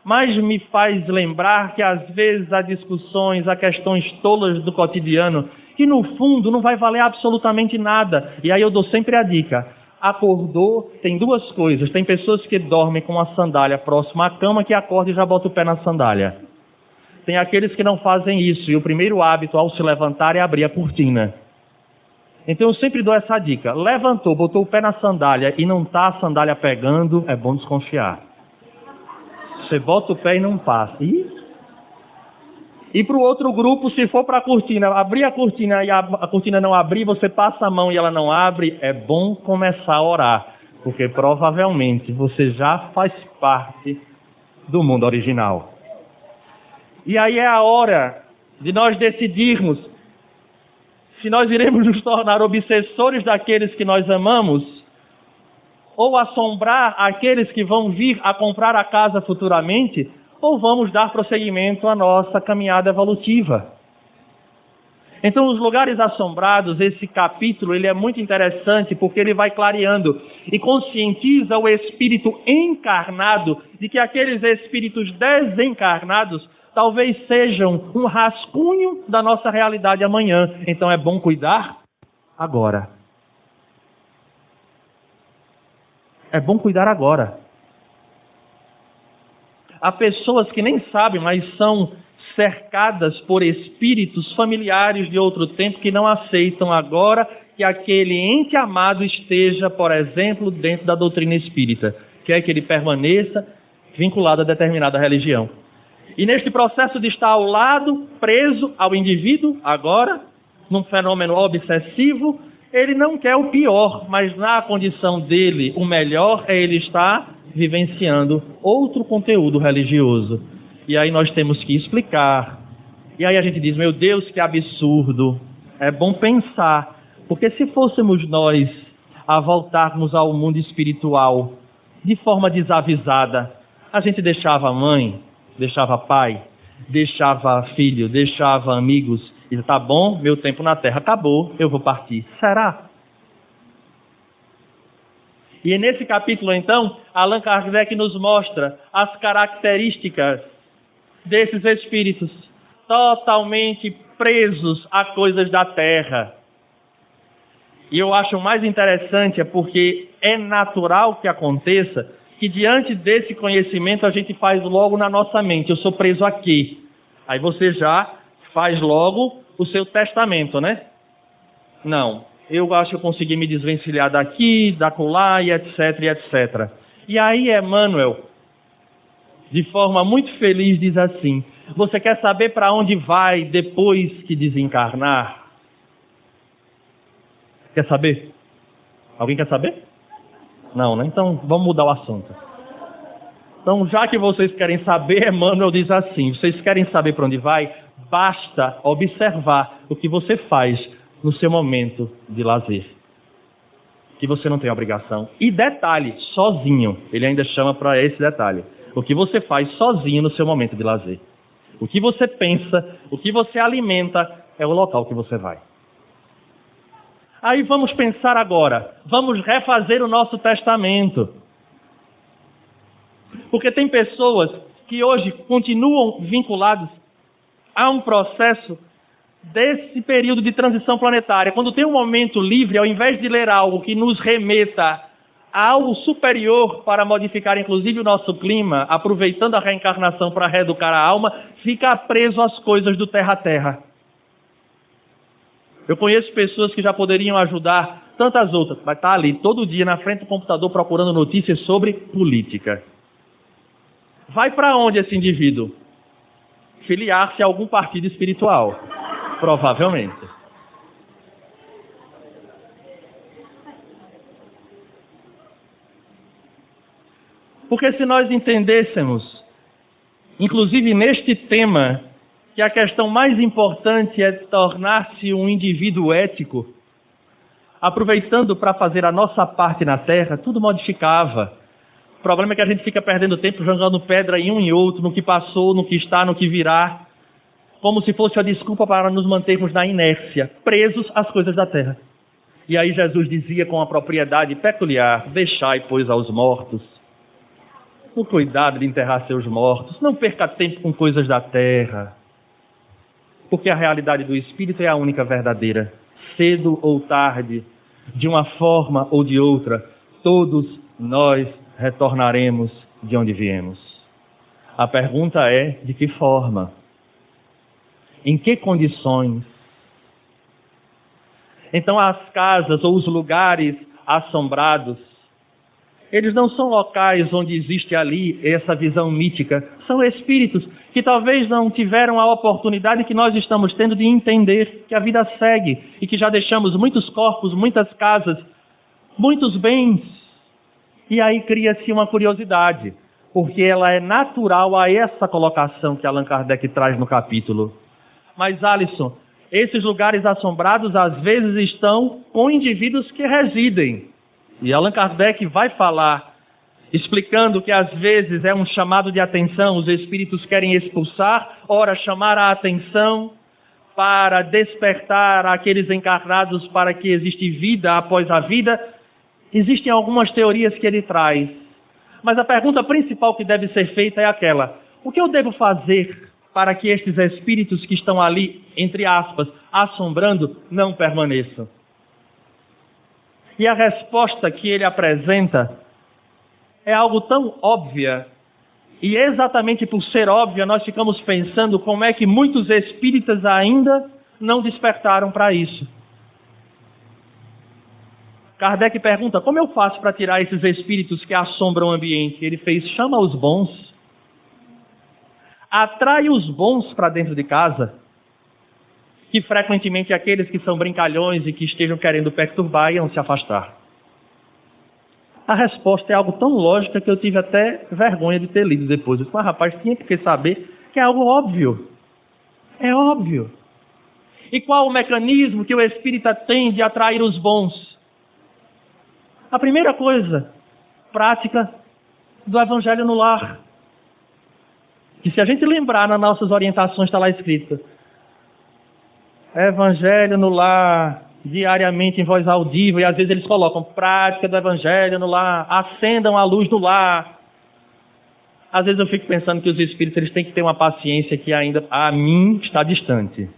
mais me faz lembrar que às vezes há discussões, há questões tolas do cotidiano, que no fundo não vai valer absolutamente nada. E aí eu dou sempre a dica, acordou, tem duas coisas. Tem pessoas que dormem com a sandália próxima à cama, que acorda e já bota o pé na sandália. Tem aqueles que não fazem isso, e o primeiro hábito ao se levantar é abrir a cortina. Então eu sempre dou essa dica. Levantou, botou o pé na sandália e não está a sandália pegando, é bom desconfiar. Você bota o pé e não passa. E para o outro grupo, se for para a cortina, abrir a cortina e a cortina não abrir, você passa a mão e ela não abre, é bom começar a orar, porque provavelmente você já faz parte do mundo original. E aí é a hora de nós decidirmos se nós iremos nos tornar obsessores daqueles que nós amamos ou assombrar aqueles que vão vir a comprar a casa futuramente, ou vamos dar prosseguimento à nossa caminhada evolutiva. Então, os lugares assombrados, esse capítulo, ele é muito interessante porque ele vai clareando e conscientiza o espírito encarnado de que aqueles espíritos desencarnados talvez sejam um rascunho da nossa realidade amanhã. Então, é bom cuidar agora. É bom cuidar agora. Há pessoas que nem sabem, mas são cercadas por espíritos familiares de outro tempo que não aceitam agora que aquele ente amado esteja, por exemplo, dentro da doutrina espírita, quer que ele permaneça vinculado a determinada religião. E neste processo de estar ao lado, preso ao indivíduo, agora, num fenômeno obsessivo, ele não quer o pior, mas na condição dele, o melhor é ele estar vivenciando outro conteúdo religioso. E aí nós temos que explicar. E aí a gente diz, meu Deus, que absurdo. É bom pensar, porque se fôssemos nós a voltarmos ao mundo espiritual de forma desavisada, a gente deixava mãe, deixava pai, deixava filho, deixava amigos, e tá bom, meu tempo na Terra acabou, eu vou partir. Será? E nesse capítulo, então, Allan Kardec nos mostra as características desses espíritos totalmente presos a coisas da terra. E eu acho mais interessante porque é natural que aconteça que diante desse conhecimento a gente faz logo na nossa mente, eu sou preso aqui. Aí você já faz logo o seu testamento, né? Não. Eu acho que eu consegui me desvencilhar daqui, dacolá e etc, e etc. E aí Emmanuel, de forma muito feliz, diz assim, você quer saber para onde vai depois que desencarnar? Quer saber? Alguém quer saber? Não, né? Então vamos mudar o assunto. Então, já que vocês querem saber, Emmanuel diz assim, vocês querem saber para onde vai? Basta observar o que você faz no seu momento de lazer, que você não tem obrigação. E detalhe, sozinho, ele ainda chama para esse detalhe, o que você faz sozinho no seu momento de lazer. O que você pensa, o que você alimenta, é o local que você vai. Aí vamos pensar agora, vamos refazer o nosso testamento. Porque tem pessoas que hoje continuam vinculadas a um processo desse período de transição planetária. Quando tem um momento livre, ao invés de ler algo que nos remeta a algo superior para modificar inclusive o nosso clima, aproveitando a reencarnação para reeducar a alma, fica preso às coisas do terra-terra. Eu conheço pessoas que já poderiam ajudar tantas outras, mas está ali todo dia na frente do computador procurando notícias sobre política. Vai para onde esse indivíduo? Filiar-se a algum partido espiritual. Provavelmente. Porque se nós entendêssemos, inclusive neste tema, que a questão mais importante é tornar-se um indivíduo ético, aproveitando para fazer a nossa parte na Terra, tudo modificava. O problema é que a gente fica perdendo tempo jogando pedra em um e outro, no que passou, no que está, no que virá, como se fosse a desculpa para nos mantermos na inércia, presos às coisas da terra. E aí Jesus dizia com a propriedade peculiar, deixai, pois, aos mortos o cuidado de enterrar seus mortos, não perca tempo com coisas da terra, porque a realidade do Espírito é a única verdadeira. Cedo ou tarde, de uma forma ou de outra, todos nós retornaremos de onde viemos. A pergunta é, de que forma? Em que condições? Então as casas ou os lugares assombrados, eles não são locais onde existe ali essa visão mítica. São espíritos que talvez não tiveram a oportunidade que nós estamos tendo de entender que a vida segue e que já deixamos muitos corpos, muitas casas, muitos bens. E aí cria-se uma curiosidade, porque ela é natural a essa colocação que Allan Kardec traz no capítulo. Mas, Alisson, esses lugares assombrados às vezes estão com indivíduos que residem. E Allan Kardec vai falar, explicando que às vezes é um chamado de atenção, os espíritos querem expulsar, ora chamar a atenção para despertar aqueles encarnados para que existe vida após a vida. Existem algumas teorias que ele traz, mas a pergunta principal que deve ser feita é aquela: o que eu devo fazer para que estes espíritos que estão ali, entre aspas, assombrando, não permaneçam? E a resposta que ele apresenta é algo tão óbvia, e exatamente por ser óbvia, nós ficamos pensando como é que muitos espíritas ainda não despertaram para isso. Kardec pergunta: como eu faço para tirar esses espíritos que assombram o ambiente? Ele fez: chama os bons. Atrai os bons para dentro de casa, que frequentemente aqueles que são brincalhões e que estejam querendo perturbar iam se afastar. A resposta é algo tão lógica que eu tive até vergonha de ter lido depois. Eu disse: mas rapaz, tinha que saber que é algo óbvio. É óbvio. E qual o mecanismo que o espírita tem de atrair os bons? A primeira coisa, prática do Evangelho no lar. Que se a gente lembrar nas nossas orientações, está lá escrito: Evangelho no lar, diariamente em voz audível, e às vezes eles colocam prática do Evangelho no lar, acendam a luz do lar. Às vezes eu fico pensando que os espíritos eles têm que ter uma paciência que ainda a mim está distante.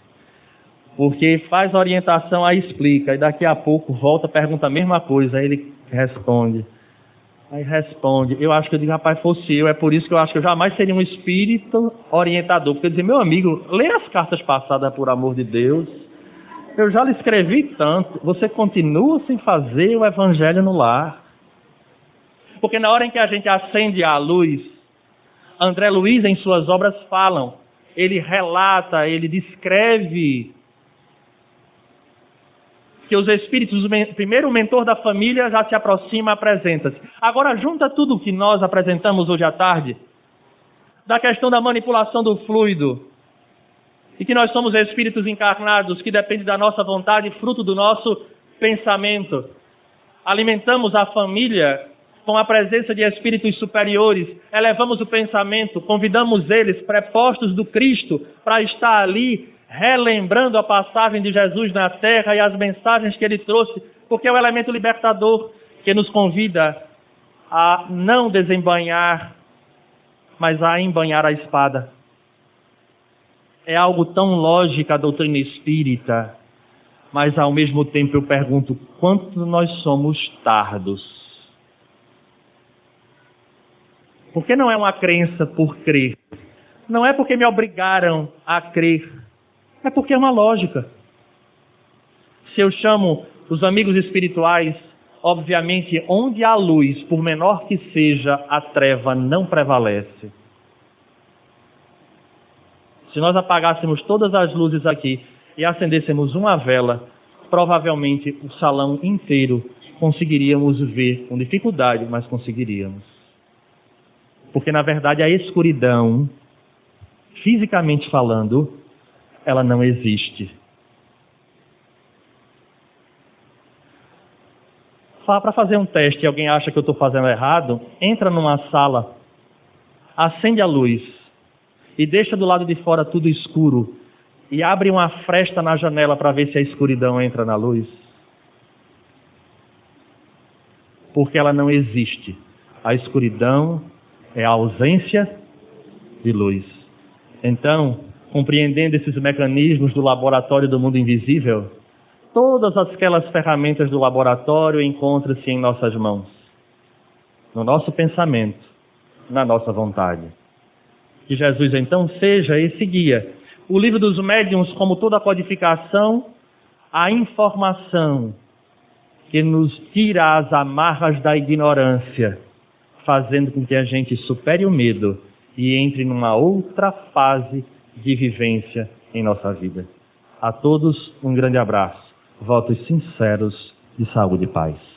Porque faz a orientação, aí explica, e daqui a pouco volta, pergunta a mesma coisa, aí ele responde. Aí responde. Eu acho que eu digo: rapaz, fosse eu, é por isso que eu acho que eu jamais seria um espírito orientador. Porque eu dizer: meu amigo, lê as cartas passadas, por amor de Deus. Eu já lhe escrevi tanto. Você continua sem fazer o Evangelho no lar. Porque na hora em que a gente acende a luz, André Luiz, em suas obras, falam. Ele relata, ele descreve que os espíritos, primeiro o mentor da família já se aproxima, apresenta-se. Agora junta tudo o que nós apresentamos hoje à tarde, da questão da manipulação do fluido, e que nós somos espíritos encarnados, que depende da nossa vontade, fruto do nosso pensamento. Alimentamos a família com a presença de espíritos superiores, elevamos o pensamento, convidamos eles, prepostos do Cristo, para estar ali, relembrando a passagem de Jesus na terra e as mensagens que ele trouxe, porque é o elemento libertador que nos convida a não desembainhar, mas a embainhar a espada. É algo tão lógico a doutrina espírita, mas ao mesmo tempo eu pergunto: quanto nós somos tardos? Porque não é uma crença por crer, não é porque me obrigaram a crer, é porque é uma lógica. Se eu chamo os amigos espirituais, obviamente, onde há luz, por menor que seja, a treva não prevalece. Se nós apagássemos todas as luzes aqui e acendêssemos uma vela, provavelmente o salão inteiro conseguiríamos ver com dificuldade, mas conseguiríamos. Porque, na verdade, a escuridão, fisicamente falando, ela não existe. Para fazer um teste e alguém acha que eu estou fazendo errado, entra numa sala, acende a luz e deixa do lado de fora tudo escuro e abre uma fresta na janela para ver se a escuridão entra na luz. Porque ela não existe. A escuridão é a ausência de luz. Então, compreendendo esses mecanismos do laboratório do mundo invisível, todas aquelas ferramentas do laboratório encontram-se em nossas mãos. no nosso pensamento, na nossa vontade. Que Jesus, então, seja esse guia. O livro dos médiuns, como toda a codificação, a informação que nos tira as amarras da ignorância, fazendo com que a gente supere o medo e entre numa outra fase de vivência em nossa vida. A todos, um grande abraço. Votos sinceros de saúde e paz.